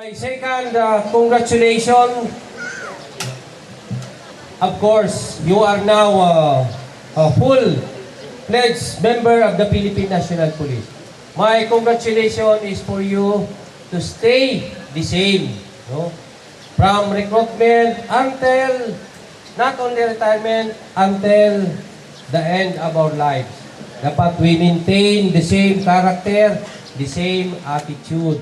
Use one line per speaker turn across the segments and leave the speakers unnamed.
My second congratulations. Of course, you are now a full-fledged member of the Philippine National Police. My congratulations is for you to stay the same, no? From recruitment until not only retirement, until the end of our lives. Dapat we maintain the same character, the same attitude.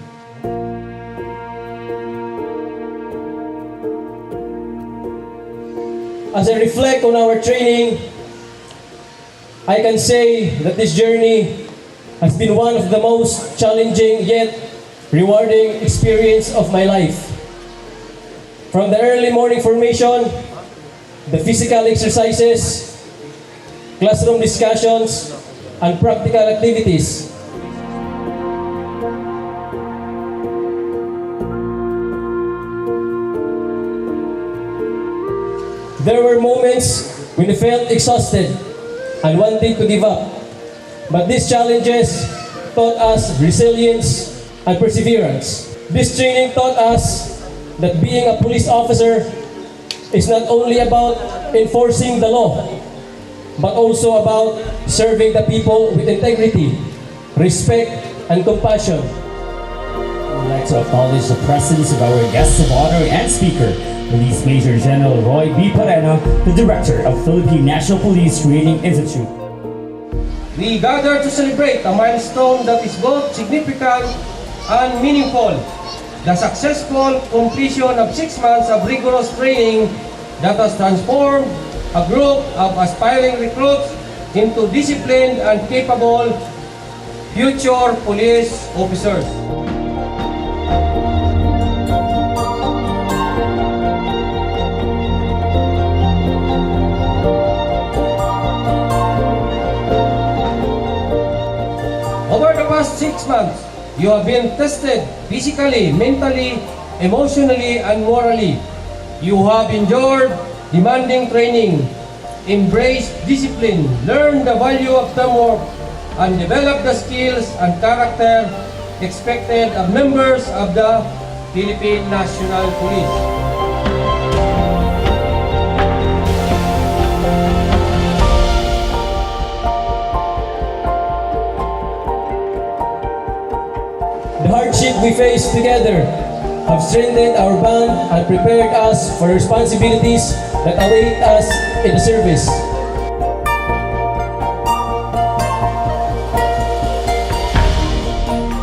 As I reflect on our training, I can say that this journey has been one of the most challenging yet rewarding experience of my life. From the early morning formation, the physical exercises, classroom discussions, and practical activities. There were moments when I felt exhausted and wanted to give up. But these challenges taught us resilience and perseverance. This training taught us that being a police officer is not only about enforcing the law, but also about serving the people with integrity, respect, and compassion.
I would like to acknowledge the presence of our guest of honor and speaker, Police Major General Roy B. Parena, the Director of Philippine National Police Training Institute.
We gather to celebrate a milestone that is both significant and meaningful. The successful completion of 6 months of rigorous training that has transformed a group of aspiring recruits into disciplined and capable future police officers. Over the past 6 months, you have been tested physically, mentally, emotionally, and morally. You have endured demanding training, embraced discipline, learned the value of teamwork, and developed the skills and character expected of members of the Philippine National Police.
The hardship we face together have strengthened our bond and prepared us for responsibilities that await us in the service.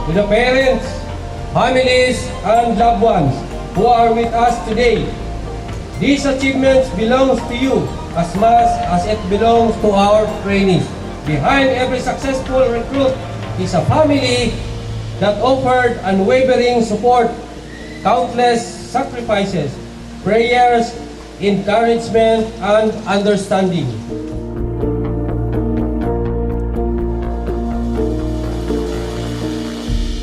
To the parents, families, and loved ones who are with us today, these achievements belong to you as much as it belongs to our trainees. Behind every successful recruit is a family that offered unwavering support, countless sacrifices, prayers, encouragement, and understanding.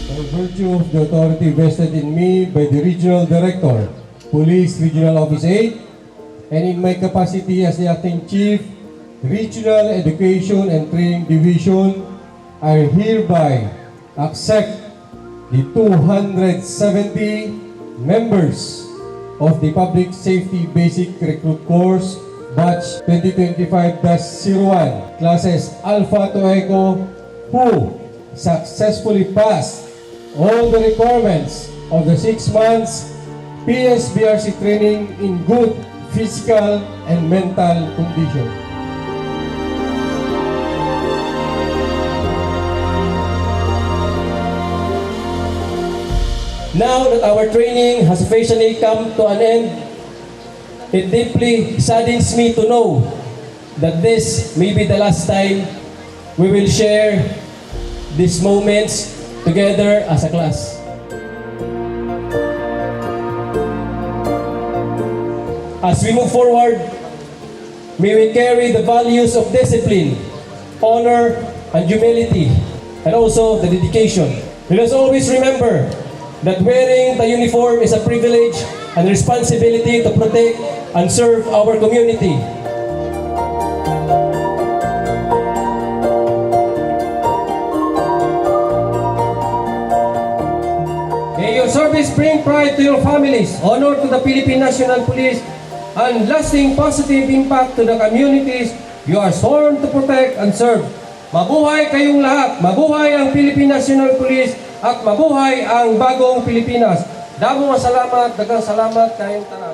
By virtue of the authority vested in me by the Regional Director, Police Regional Office 8, and in my capacity as the Acting Chief, Regional Education and Training Division, I hereby accept the 270 members of the Public Safety Basic Recruit Course Batch 2025-01 classes Alpha to Echo who successfully passed all the requirements of the 6 months PSBRC training in good physical and mental condition.
Now that our training has officially come to an end, it deeply saddens me to know that this may be the last time we will share these moments together as a class. As we move forward, may we carry the values of discipline, honor, and humility, and also the dedication. Let us always remember that wearing the uniform is a privilege and responsibility to protect and serve our community.
May your service Always bring pride to your families, honor to the Philippine National Police, and lasting positive impact to the communities you are sworn to protect and serve. Mabuhay kayong lahat, mabuhay ang Philippine National Police, at mabuhay ang bagong Pilipinas. Damo nga salamat, daghang salamat kayong tanan.